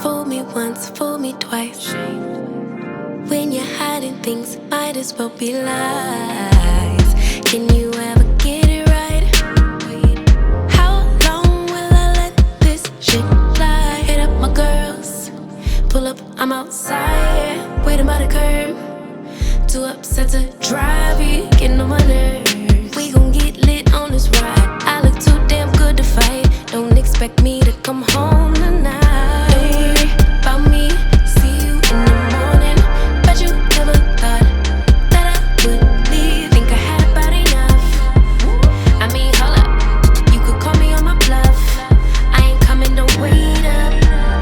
Fool me once, fool me twice. When you're hiding things, might as well be lies. Can you ever get it right? How long will I let this shit fly? Hit up my girls, pull up, I'm outside, waiting by the curb. Too upset to drive you, getting on my nerves. We gon' get lit on this ride. I look too damn good to fight. Don't expect me to come home tonight. Don't worry about me, see you in the morning. Bet you never thought that I would leave. Think I had about enough. I mean, hold up, you could call me on my bluff. I ain't coming, don't wait up.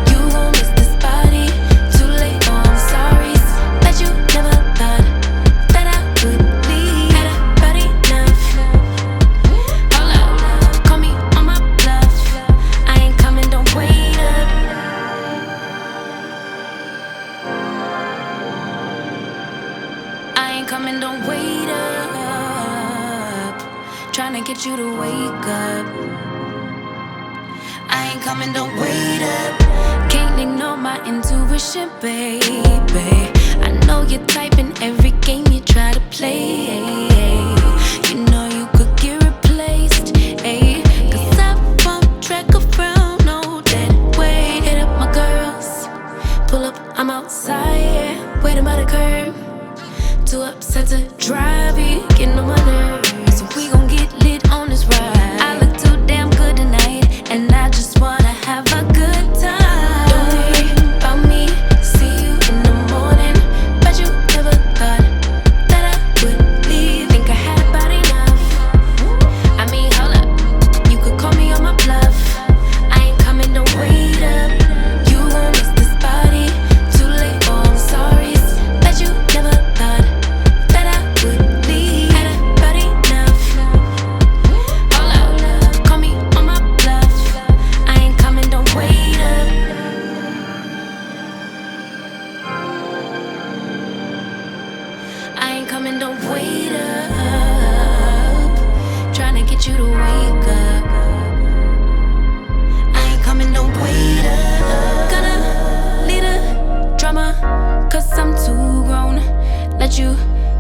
You gon' miss this body, too late, oh I'm sorry. Bet you never thought that I would leave. Had about enough. Hold up, call me on my bluff. I ain't coming, don't wait up. I ain't coming, don't wait up. Tryna get you to wake up. I ain't coming, don't wait up. Can't ignore my intuition, baby. I know you're typing every game you try to play. You know you could get replaced, ayy. Cause I won't track around, no dead weight. Hit up my girls, pull up, I'm outside, waiting by the curb. Too upset to drive you, getting on my nerves. So we gon' get lit on this ride. I look too damn good tonight, and I just wanna have a good time. Don't worry about me, see you in the morning. Bet you never thought that I would leave. Think I had about enough. I mean, hold up, you could call me on my bluff. I ain't coming, don't wait up. You gon' miss this body, too late, oh I'm sorry. Bet you never thought that I would leave. Had about enough. Hold up, call me on my bluff. I ain't coming, don't wait up. I ain't coming, don't wait up. Tryna get you to wake up. I ain't coming, don't wait up. Gonna lead a drama, cause I'm too grown. Let you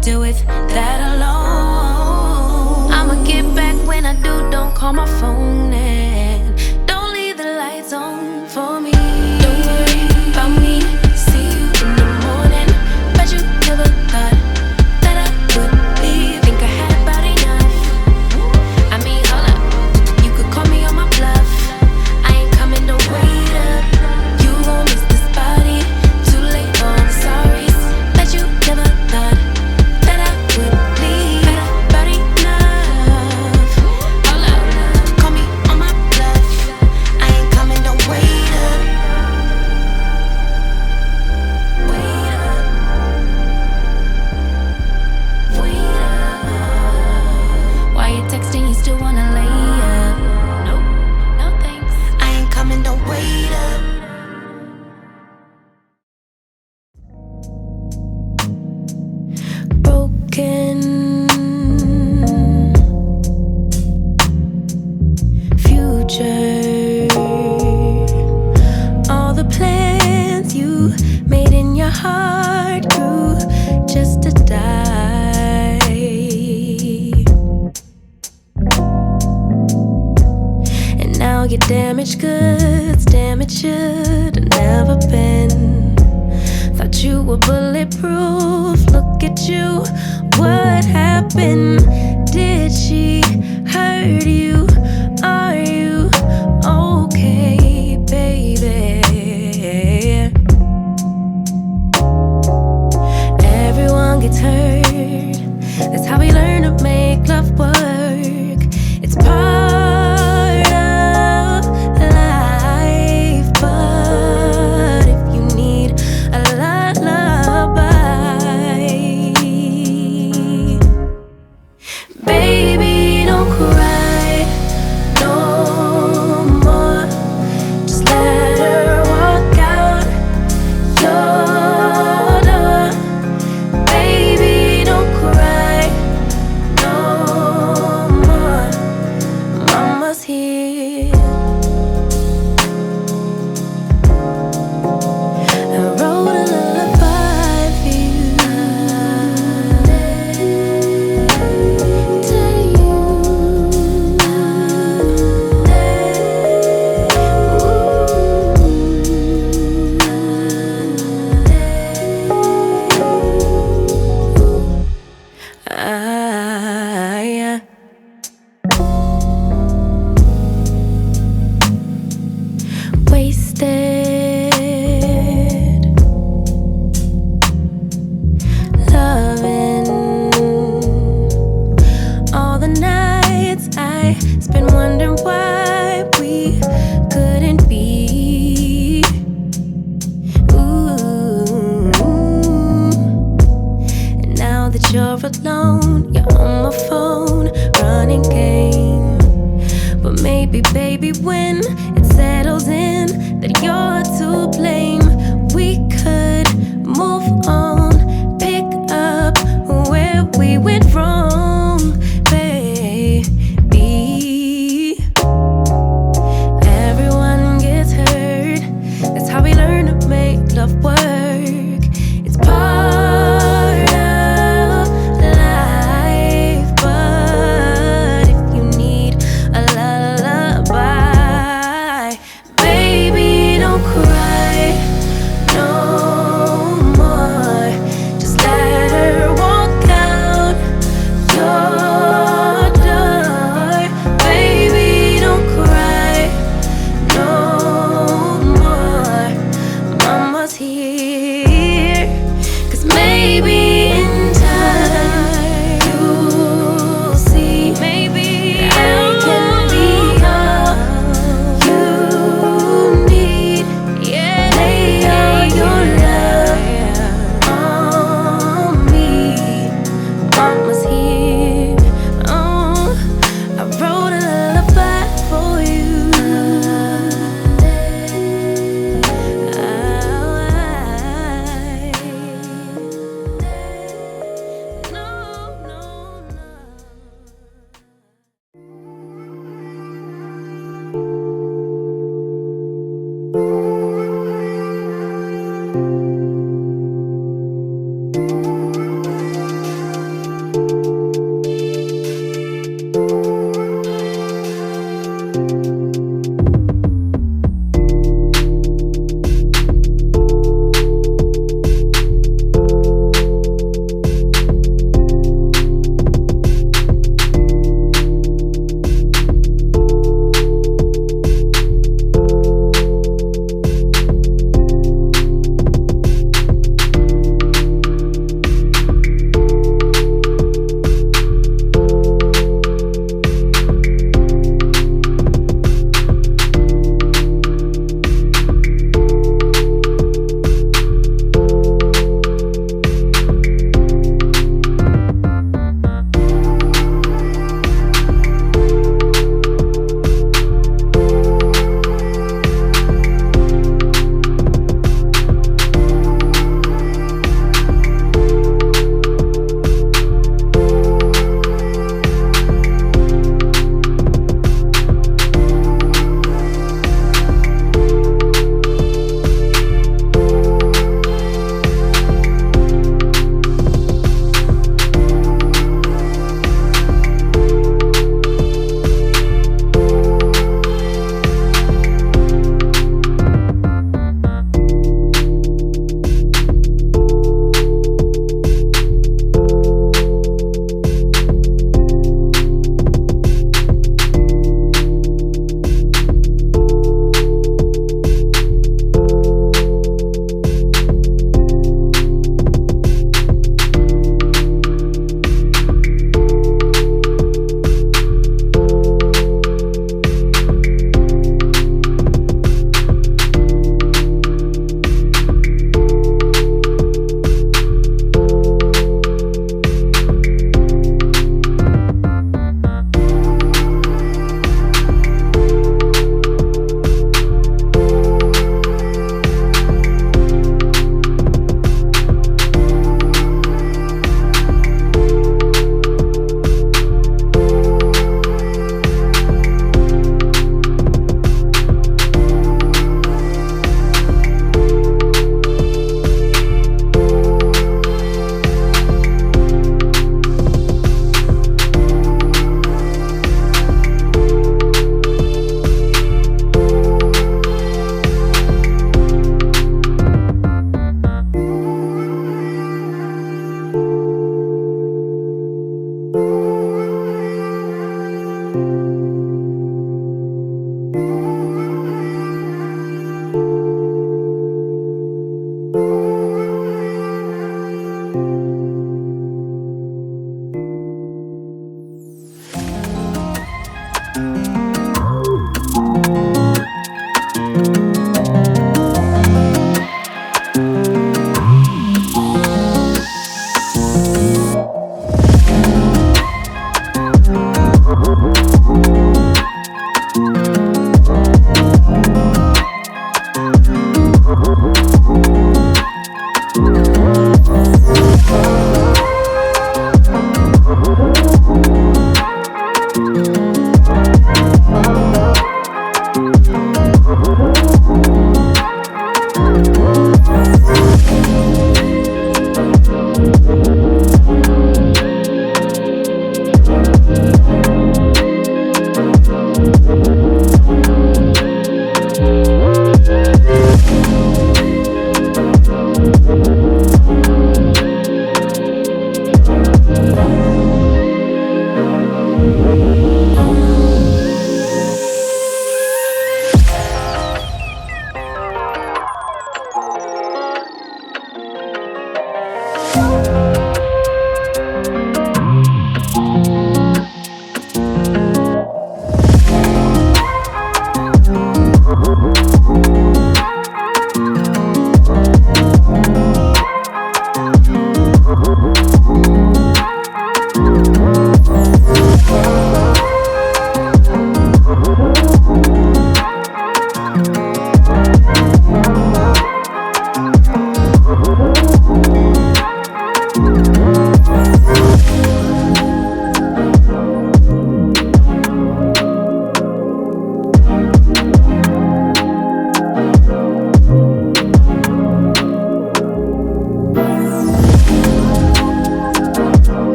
deal with that alone. I'ma get back when I do, don't call my phone and don't leave the lights on for me. Don't worry about me, see you in the morning. Bet you never thought that I would leave. Think I had about enough. I mean, hold up, you could call me on my bluff. I ain't coming, don't wait up. You gon' miss this body, too late, oh I'm sorry. Bet you never thought that I would leave. Had about enough. Hold up, call me on my bluff. I ain't coming, don't wait up. Wait up. Wait up. Why you texting, you still wanna lay up? Nope, no thanks. I ain't coming, don't wait up. Broken future. All the plans you made in your heart grew just to die. And now your damaged goods, damaged should have never been. Thought you were bulletproof, look at you, what happened? Did she hurt you? Are you okay, baby? Everyone gets hurt, that's how we learn to make love work. It's part of life, but if you need a lullaby, baby,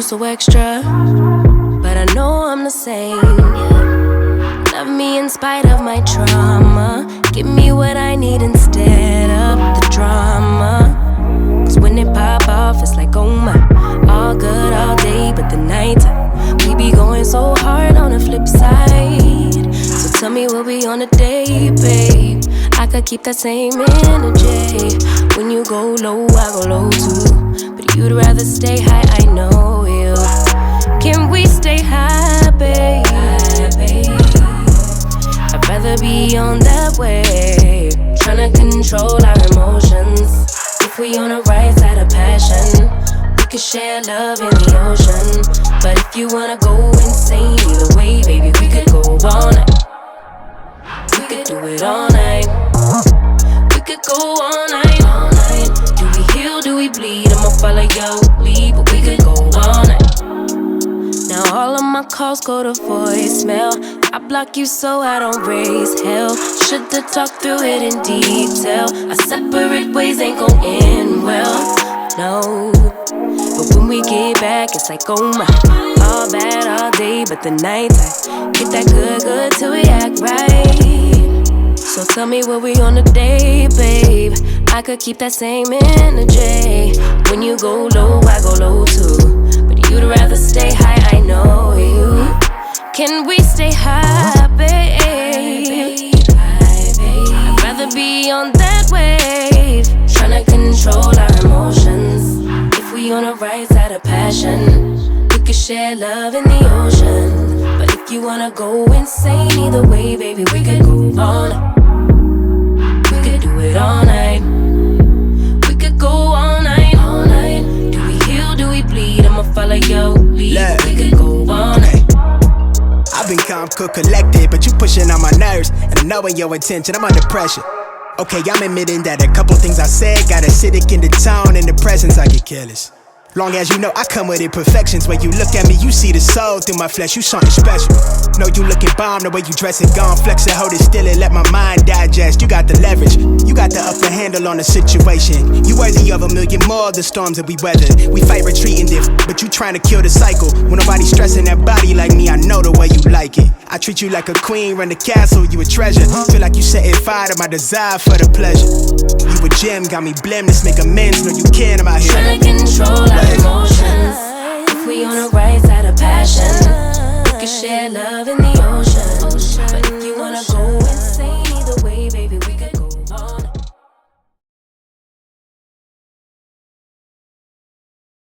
so extra, but I know I'm the same. Yeah. Love me in spite of my trauma. Give me what I need instead of the drama. Cause when it pop off, it's like, oh my. All good all day, but the night we be going so hard on the flip side. So tell me what we on a day, babe. I could keep that same energy. When you go low, I go low too. But you'd rather stay high, I know you. Can we stay high, babe? I'd rather be on that wave, tryna control our emotions. If we on the right side of passion, we could share love in the ocean. But if you wanna go insane either way, baby, we could go all night. We could do it all night. We could go all night, all night. Do we heal, do we bleed? I'ma follow your lead, but we could go all night. Now all of my calls go to voicemail. I block you so I don't raise hell. Should've talked through it in detail. Our separate ways ain't gon' end well, no. But when we get back, it's like, oh my. All bad all day, but the night I get that good till we act right. So tell me what we on the day, babe. I could keep that same energy. When you go low, I go low too. But you'd rather stay high, I know you. Can we stay high, babe? I'd rather be on that wave, tryna control our emotions. If we on the right side of passion, we could share love in the ocean. But if you wanna go insane either way, baby, we could go all night. We could do it all night. We could go all night, all night. Do we heal, do we bleed? I'ma follow your lead. We could go all night. I've been calm, cool, collected, but you pushing on my nerves. And I'm knowing your intention, I'm under pressure. Okay, I'm admitting that a couple things I said got acidic in the tone. In the presence, I get careless. Long as you know I come with imperfections. When you look at me, you see the soul through my flesh. You something special. Know you looking bomb, the way you dress it, gone. Flex it, hold it still and let my mind digest. You got the leverage, you got the upper handle on the situation. You worthy of a million more of the storms that we weathered. We fight retreating this, but you trying to kill the cycle. When nobody stressing that body like me, I know the way you like it. I treat you like a queen, run the castle, you a treasure. Feel like you setting fire to my desire for the pleasure. You a gem, got me blameless, make amends. Know you can, I'm out here tryna control our emotions. If we on the right side of passion, we can share love in the ocean.